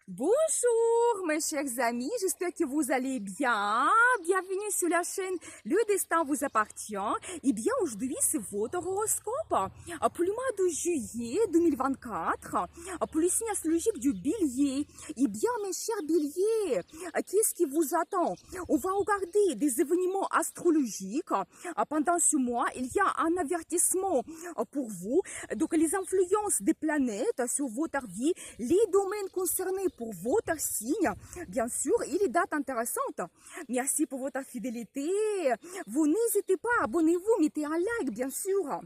Bonjour mes chers amis, j'espère que vous allez bien. Bienvenue sur la chaîne Le Destin vous appartient. Et bien aujourd'hui c'est votre horoscope pour le mois de juillet 2024, pour le signe astrologique du Bélier. Et bien mes chers Béliers, qu'est-ce qui vous attend? On va regarder des événements astrologiques. Pendant ce mois, il y a un avertissement pour vous. Donc les influences des planètes sur votre vie, les domaines concernés pour votre signe, bien sûr, il est date intéressante. Merci pour votre fidélité. Vous n'hésitez pas, abonnez-vous, mettez un like, bien sûr.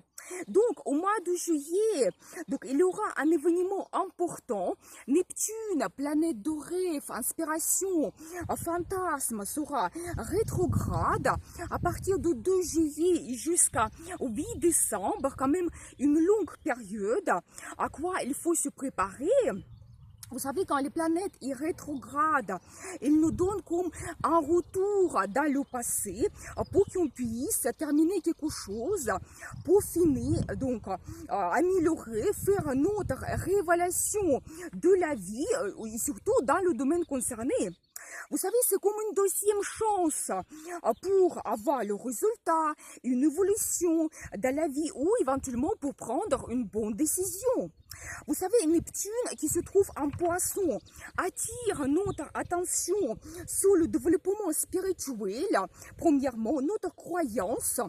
Donc, au mois de juillet, donc, il y aura un événement important. Neptune, planète de rêve, inspiration, fantasme, sera rétrograde à partir de 2 juillet jusqu'à 8 décembre, quand même une longue période à quoi il faut se préparer. Vous savez, quand les planètes y rétrogradent, ils nous donnent comme un retour dans le passé pour qu'on puisse terminer quelque chose, peaufiner, donc améliorer, faire notre révélation de la vie, et surtout dans le domaine concerné. Vous savez, c'est comme une deuxième chance pour avoir le résultat, une évolution dans la vie ou éventuellement pour prendre une bonne décision. Vous savez, Neptune qui se trouve en Poisson attire notre attention sur le développement spirituel, premièrement notre croyance,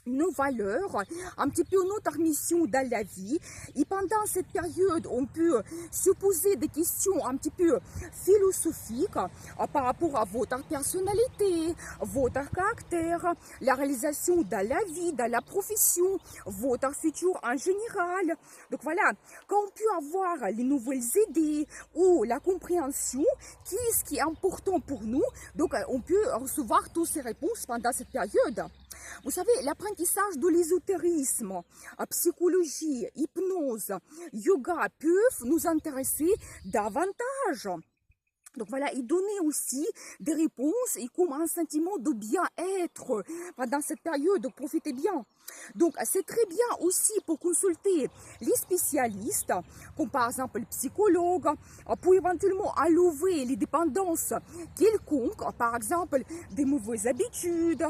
nos valeurs, un petit peu notre mission dans la vie. Et pendant cette période, on peut se poser des questions un petit peu philosophiques par rapport à votre personnalité, votre caractère, la réalisation dans la vie, dans la profession, votre futur en général. Donc voilà, quand on peut avoir les nouvelles idées ou la compréhension, qu'est-ce qui est important pour nous, donc on peut recevoir toutes ces réponses pendant cette période. Vous savez, l'apprentissage de l'ésotérisme, psychologie, hypnose, yoga peuvent nous intéresser davantage. Donc voilà, et donner aussi des réponses et comme un sentiment de bien-être pendant cette période, donc profitez bien. Donc c'est très bien aussi pour consulter les spécialistes, comme par exemple les psychologues, pour éventuellement enlever les dépendances quelconques, par exemple des mauvaises habitudes.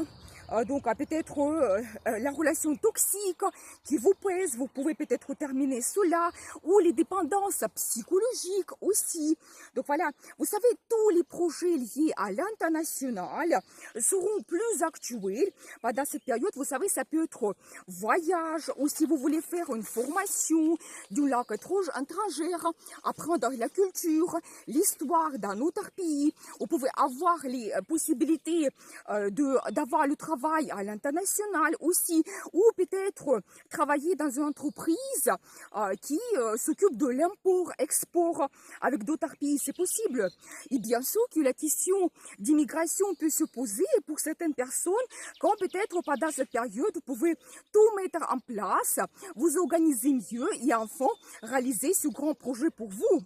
Donc peut-être la relation toxique qui vous pèse, vous pouvez peut-être terminer cela, ou les dépendances psychologiques aussi. Donc voilà, vous savez, tous les projets liés à l'international seront plus actuels pendant cette période. Vous savez, ça peut être voyage, ou si vous voulez faire une formation d'une langue étrangère, apprendre la culture, l'histoire d'un autre pays. Vous pouvez avoir les possibilités d'avoir le travail à l'international aussi, ou peut-être travailler dans une entreprise qui s'occupe de l'import-export avec d'autres pays, c'est possible. Et bien sûr que la question d'immigration peut se poser pour certaines personnes, quand peut-être pendant cette période, vous pouvez tout mettre en place, vous organiser mieux et enfin réaliser ce grand projet pour vous.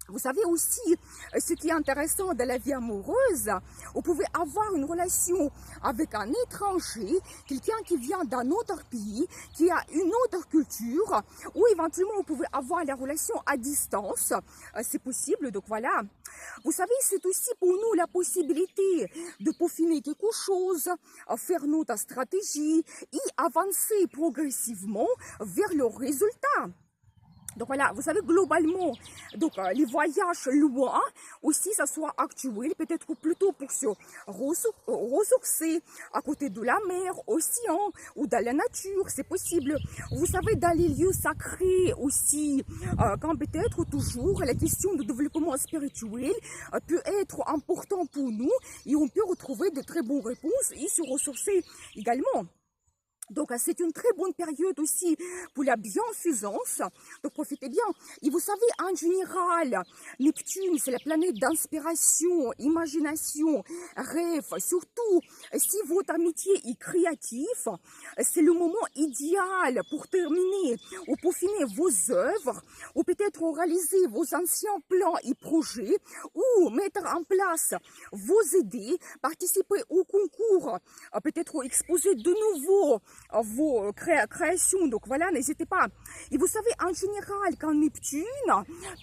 Vous savez aussi, ce qui est intéressant de la vie amoureuse, vous pouvez avoir une relation avec un étranger, quelqu'un qui vient d'un autre pays, qui a une autre culture, ou éventuellement vous pouvez avoir la relation à distance, c'est possible, donc voilà. Vous savez, c'est aussi pour nous la possibilité de peaufiner quelque chose, faire notre stratégie et avancer progressivement vers le résultat. Donc voilà, vous savez, globalement, donc les voyages loin, aussi ça soit actuel, peut-être plutôt pour se ressourcer à côté de la mer, océan ou dans la nature, c'est possible. Vous savez, dans les lieux sacrés aussi, quand peut-être toujours la question de développement spirituel peut être important pour nous et on peut retrouver de très bonnes réponses et se ressourcer également. Donc, c'est une très bonne période aussi pour la bienfaisance. Donc, profitez bien. Et vous savez, en général, Neptune, c'est la planète d'inspiration, imagination, rêve. Surtout, si votre amitié est créatif, c'est le moment idéal pour terminer ou peaufiner vos œuvres, ou peut-être réaliser vos anciens plans et projets, ou mettre en place vos idées, participer au concours, peut-être exposer de nouveau vos créations. Donc voilà, n'hésitez pas. Et vous savez, en général, quand Neptune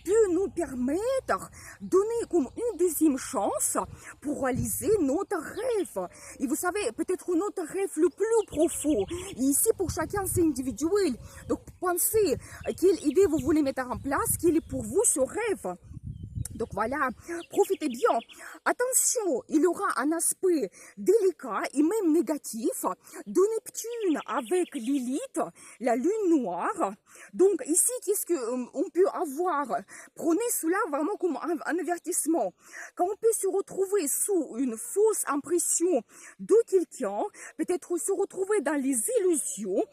peut nous permettre de donner comme une deuxième chance pour réaliser notre rêve. Et vous savez, peut-être notre rêve le plus profond. Et ici, pour chacun, c'est individuel. Donc pensez quelle idée vous voulez mettre en place, quel est pour vous ce rêve. Donc voilà, profitez bien. Attention, il y aura un aspect délicat et même négatif de Neptune avec Lilith, la lune noire. Donc ici, qu'est-ce qu'on peut avoir? Prenez cela vraiment comme un avertissement. Quand on peut se retrouver sous une fausse impression de quelqu'un, peut-être se retrouver dans les illusions,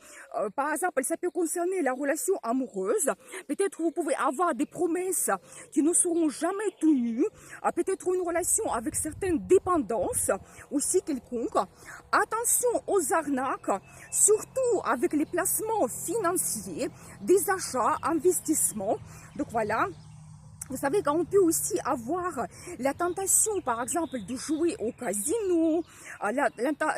par exemple, ça peut concerner la relation amoureuse, peut-être vous pouvez avoir des promesses qui ne seront jamais tenues, peut-être une relation avec certaines dépendances aussi quelconques. Attention aux arnaques, surtout avec les placements financiers, des achats, investissements. Donc voilà. Vous savez qu'on peut aussi avoir la tentation, par exemple, de jouer au casino, la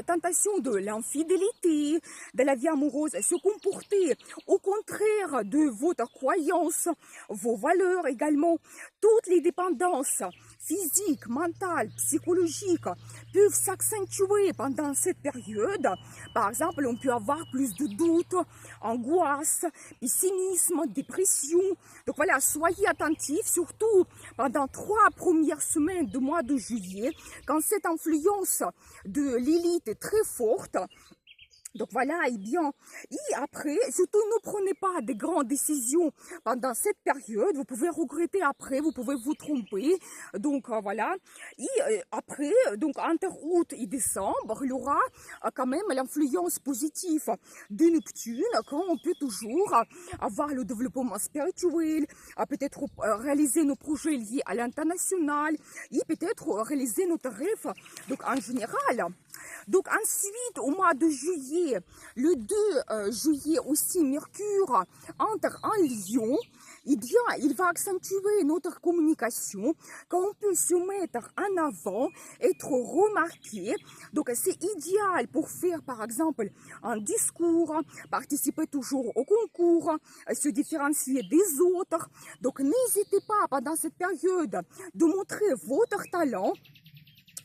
tentation de l'infidélité, de la vie amoureuse, se comporter au contraire de votre croyance, vos valeurs également. Toutes les dépendances physiques, mentales, psychologiques peuvent s'accentuer pendant cette période. Par exemple, on peut avoir plus de doutes, angoisse, pessimisme, dépression. Donc voilà, soyez attentifs, surtout pendant 3 premières semaines du mois de juillet, quand cette influence de Lilith est très forte. Donc voilà, et après, surtout ne prenez pas de grandes décisions pendant cette période, vous pouvez regretter après, vous pouvez vous tromper, donc voilà. Et après, donc entre août et décembre, il y aura quand même l'influence positive de Neptune, quand on peut toujours avoir le développement spirituel, peut-être réaliser nos projets liés à l'international, et peut-être réaliser notre rêve, donc en général. Donc ensuite, au mois de juillet, le 2 juillet aussi, Mercure entre en Lion. Eh bien, il va accentuer notre communication, quand on peut se mettre en avant, être remarqué. Donc, c'est idéal pour faire, par exemple, un discours, participer toujours au concours, se différencier des autres. Donc, n'hésitez pas pendant cette période de montrer votre talent.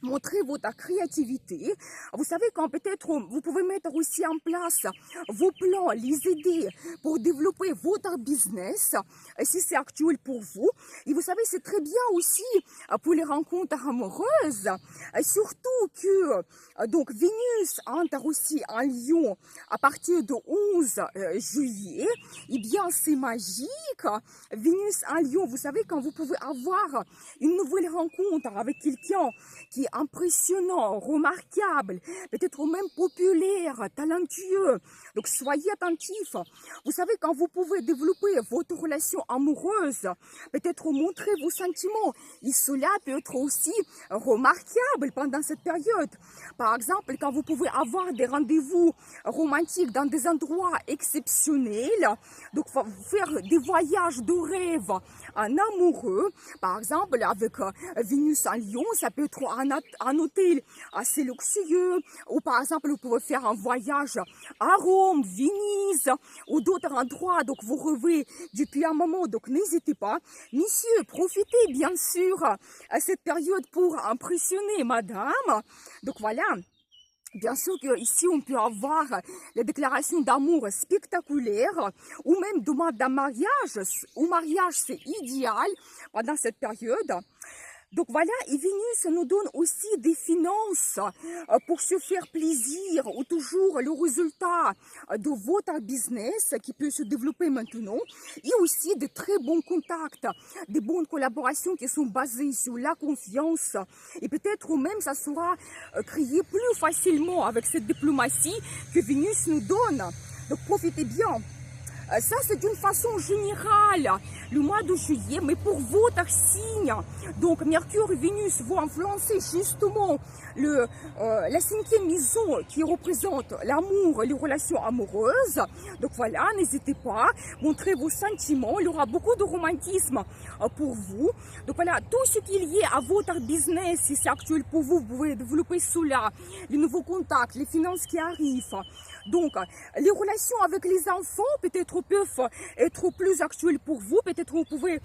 Montrez votre créativité. Vous savez quand peut-être vous pouvez mettre aussi en place vos plans, les idées pour développer votre business, si c'est actuel pour vous. Et vous savez, c'est très bien aussi pour les rencontres amoureuses, surtout que donc Vénus entre aussi en Lion à partir du 11 juillet. Eh bien, c'est magique. Vénus en Lion, vous savez, quand vous pouvez avoir une nouvelle rencontre avec quelqu'un qui est impressionnant, remarquable, peut-être même populaire, talentueux. Donc, soyez attentifs. Vous savez, quand vous pouvez développer votre relation amoureuse, peut-être montrer vos sentiments, et cela peut être aussi remarquable pendant cette période. Par exemple, quand vous pouvez avoir des rendez-vous romantiques dans des endroits exceptionnels, donc faire des voyages de rêve en amoureux, par exemple, avec Vénus en Lion, ça peut être un hôtel assez luxueux, ou par exemple, vous pouvez faire un voyage à Rome, Venise, ou d'autres endroits, donc vous rêvez depuis un moment, donc n'hésitez pas. Messieurs, profitez bien sûr à cette période pour impressionner madame. Donc voilà. Bien sûr qu'ici, on peut avoir la déclaration d'amour spectaculaire ou même demande d'un mariage. Au mariage, c'est idéal pendant cette période. Donc voilà, et Vénus nous donne aussi des finances pour se faire plaisir ou toujours le résultat de votre business qui peut se développer maintenant. Et aussi de très bons contacts, des bonnes collaborations qui sont basées sur la confiance. Et peut-être même ça sera créé plus facilement avec cette diplomatie que Vénus nous donne. Donc profitez bien. Ça, c'est d'une façon générale, le mois de juillet, mais pour votre signe. Donc, Mercure et Vénus vont influencer justement la cinquième maison qui représente l'amour et les relations amoureuses. Donc voilà, n'hésitez pas, montrez vos sentiments, il y aura beaucoup de romantisme pour vous. Donc voilà, tout ce qui est lié à votre business, si c'est actuel pour vous, vous pouvez développer cela, les nouveaux contacts, les finances qui arrivent. Donc, les relations avec les enfants peut-être peuvent être plus actuelles pour vous. Peut-être vous pouvez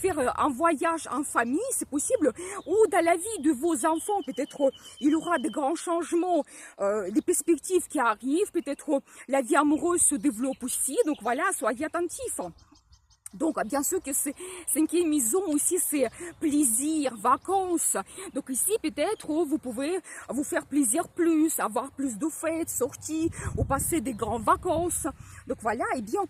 faire un voyage en famille, c'est possible. Ou dans la vie de vos enfants, peut-être il y aura de grands changements, des perspectives qui arrivent. Peut-être la vie amoureuse se développe aussi. Donc voilà, soyez attentifs. Donc, bien sûr que c'est cinquième maison aussi, c'est plaisir, vacances. Donc ici, peut-être, vous pouvez vous faire plaisir plus, avoir plus de fêtes, sorties, ou passer des grandes vacances. Donc voilà, et bien,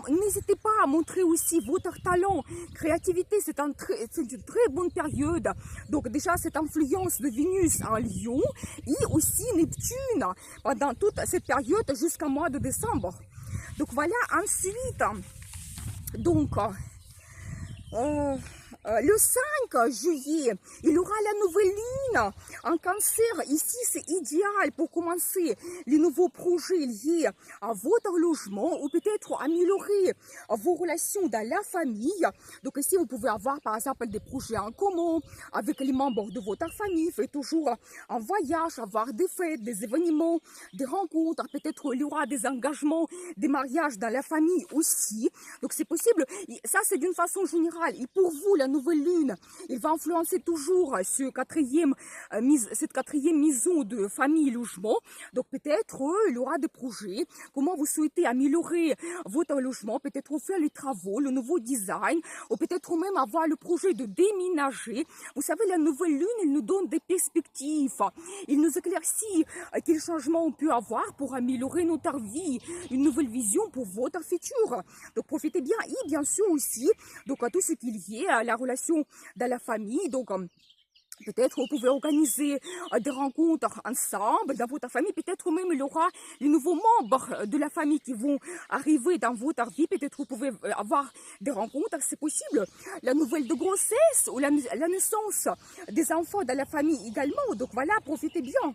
n'hésitez pas à montrer aussi votre talent, créativité, c'est une très bonne période. Donc déjà, cette influence de Vénus en Lion, et aussi Neptune, pendant toute cette période jusqu'au mois de décembre. Donc voilà, ensuite... Donc, le 5 juillet, il y aura la nouvelle lune en cancer. Ici, c'est idéal pour commencer les nouveaux projets liés à votre logement ou peut-être améliorer vos relations dans la famille. Donc ici, vous pouvez avoir par exemple des projets en commun avec les membres de votre famille. Faites toujours un voyage, avoir des fêtes, des événements, des rencontres. Peut-être il y aura des engagements, des mariages dans la famille aussi. Donc c'est possible. Ça, c'est d'une façon générale. Et pour vous, la nouvelle lune, il va influencer toujours cette quatrième maison de famille logement. Donc peut-être il y aura des projets, comment vous souhaitez améliorer votre logement, peut-être faire les travaux, le nouveau design, ou peut-être même avoir le projet de déménager. Vous savez, la nouvelle lune, elle nous donne des perspectives, il nous éclaircit quels changements on peut avoir pour améliorer notre vie, une nouvelle vision pour votre futur. Donc profitez bien, et bien sûr aussi, donc à tout ce qui est lié à la relation dans la famille. Donc peut-être vous pouvez organiser des rencontres ensemble dans votre famille. Peut-être même il y aura les nouveaux membres de la famille qui vont arriver dans votre vie. Peut-être vous pouvez avoir des rencontres, c'est possible. La nouvelle de grossesse ou la naissance des enfants dans la famille également. Donc voilà, profitez bien.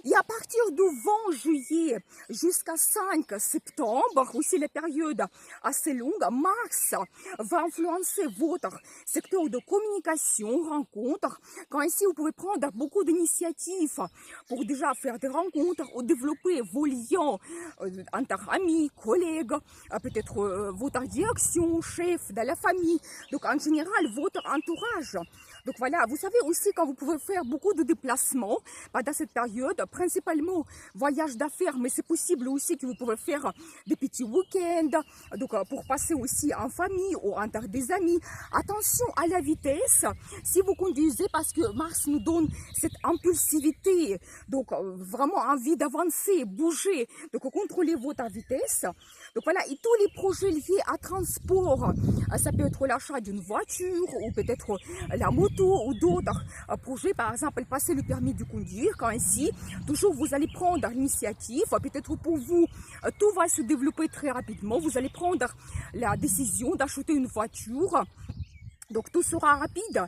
Et à partir du 20 juillet jusqu'à 5 septembre, aussi la période assez longue, Mars va influencer votre secteur de communication, rencontres. Quand ici, vous pouvez prendre beaucoup d'initiatives pour déjà faire des rencontres ou développer vos liens entre amis, collègues, peut-être votre direction, chef de la famille. Donc en général, votre entourage. Donc voilà, vous savez aussi quand vous pouvez faire beaucoup de déplacements pendant cette période, principalement voyage d'affaires, mais c'est possible aussi que vous pouvez faire des petits week-ends, donc pour passer aussi en famille ou entre des amis. Attention à la vitesse si vous conduisez parce que Mars nous donne cette impulsivité, donc vraiment envie d'avancer, bouger, donc contrôlez votre vitesse. Donc voilà, et tous les projets liés à transport, ça peut être l'achat d'une voiture ou peut-être la moto ou d'autres projets, par exemple passer le permis de conduire. Quand ici, toujours vous allez prendre l'initiative, peut-être pour vous, tout va se développer très rapidement, vous allez prendre la décision d'acheter une voiture, donc tout sera rapide.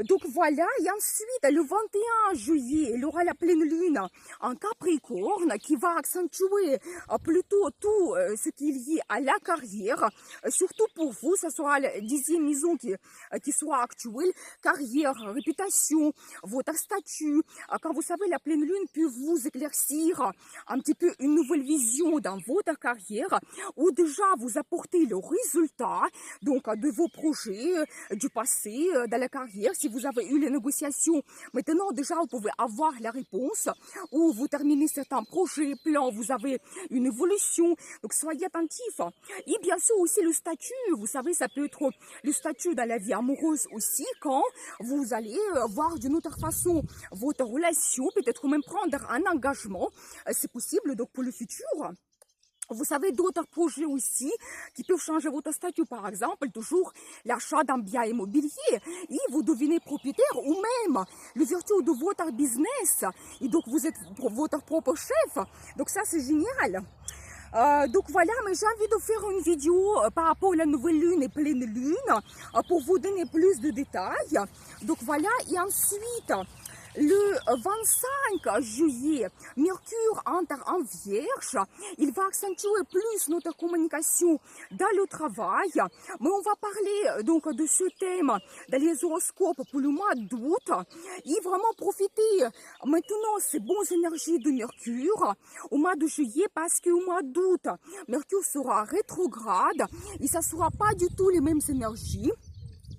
Donc voilà, et ensuite, le 21 juillet, il y aura la pleine lune en Capricorne qui va accentuer plutôt tout ce qui est lié à la carrière. Surtout pour vous, ça sera la 10e maison qui sera actuelle. Carrière, réputation, votre statut. Quand vous savez, la pleine lune peut vous éclaircir un petit peu une nouvelle vision dans votre carrière ou déjà vous apporter le résultat donc, de vos projets du passé, dans la carrière. Si vous avez eu les négociations, maintenant déjà vous pouvez avoir la réponse ou vous terminez certains projets, plans, vous avez une évolution. Donc soyez attentifs. Et bien sûr aussi le statut, vous savez, ça peut être le statut dans la vie amoureuse aussi quand vous allez voir d'une autre façon votre relation, peut-être même prendre un engagement. C'est possible donc pour le futur. Vous savez, d'autres projets aussi qui peuvent changer votre statut, par exemple, toujours l'achat d'un bien immobilier. Et vous devenez propriétaire ou même l'ouverture de votre business. Et donc, vous êtes votre propre chef. Donc ça, c'est génial. Donc voilà, mais j'ai envie de faire une vidéo par rapport à la nouvelle lune et pleine lune pour vous donner plus de détails. Donc voilà, et ensuite, le 25 juillet, Mercure entre en Vierge. Il va accentuer plus notre communication dans le travail. Mais on va parler donc de ce thème dans les horoscopes pour le mois d'août. Et vraiment profiter maintenant ces bonnes énergies de Mercure au mois de juillet, parce qu'au mois d'août, Mercure sera rétrograde et ça ne sera pas du tout les mêmes énergies.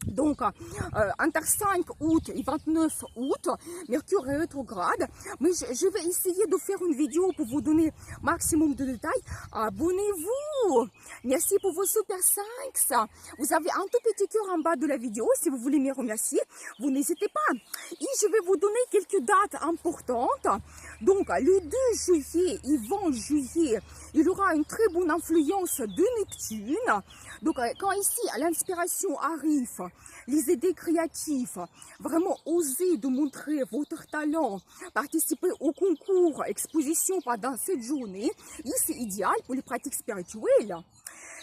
Donc, entre 5 août et 29 août, Mercure est rétrograde. Mais je vais essayer de faire une vidéo pour vous donner maximum de détails. Abonnez-vous. Merci pour vos super 5. Vous avez un tout petit cœur en bas de la vidéo. Si vous voulez me remercier, vous n'hésitez pas. Et je vais vous donner quelques dates importantes. Donc, le 2 juillet et 20 juillet, il aura une très bonne influence de Neptune. Donc, quand ici, l'inspiration arrive, les idées créatives, vraiment oser de montrer votre talent, participer au concours, exposition pendant cette journée, et c'est idéal pour les pratiques spirituelles.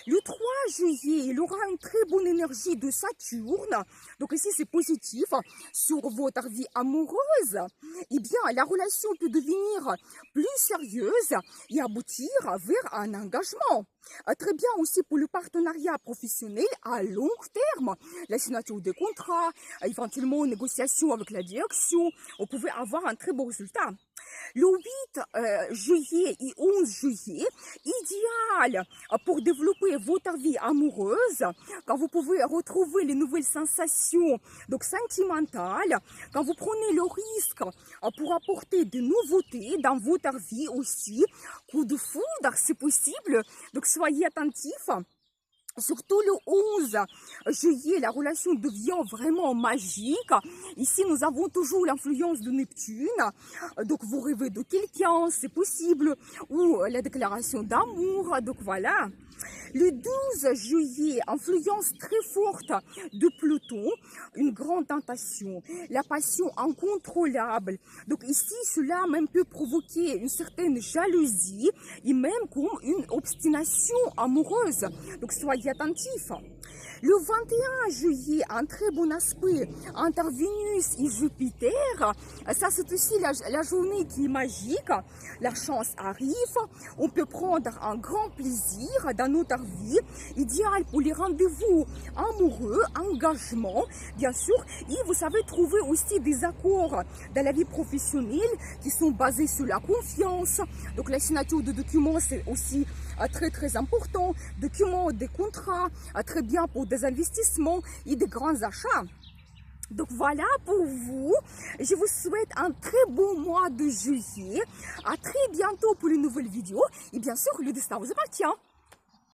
Le 3 juillet, il aura une très bonne énergie de Saturne. Donc ici, c'est positif sur votre vie amoureuse. Eh bien, la relation peut devenir plus sérieuse et aboutir vers un engagement. Très bien aussi pour le partenariat professionnel à long terme. La signature des contrats, éventuellement négociation avec la direction. Vous pouvez avoir un très beau résultat. Le 8 juillet et 11 juillet, idéal pour développer votre vie amoureuse, quand vous pouvez retrouver les nouvelles sensations donc sentimentales, quand vous prenez le risque pour apporter de nouveautés dans votre vie aussi, coup de foudre, c'est possible, donc soyez attentifs. Surtout le 11 juillet, la relation devient vraiment magique. Ici, nous avons toujours l'influence de Neptune. Donc, vous rêvez de quelqu'un, c'est possible. Ou la déclaration d'amour. Donc, voilà. Le 12 juillet, influence très forte de Pluton, une grande tentation, la passion incontrôlable. Donc ici, cela même peut provoquer une certaine jalousie et même comme une obstination amoureuse. Donc soyez attentifs. Le 21 juillet, un très bon aspect entre Vénus et Jupiter. Ça, c'est aussi la journée qui est magique. La chance arrive. On peut prendre un grand plaisir dans notre vie. Idéal pour les rendez-vous amoureux, engagement, bien sûr. Et vous savez trouver aussi des accords dans la vie professionnelle qui sont basés sur la confiance. Donc, la signature de documents, c'est aussi très important. Documents, des contrats, très bien pour des investissements et des grands achats. Donc voilà pour vous. Je vous souhaite un très bon mois de juillet. À très bientôt pour une nouvelle vidéo. Et bien sûr, le destin vous appartient.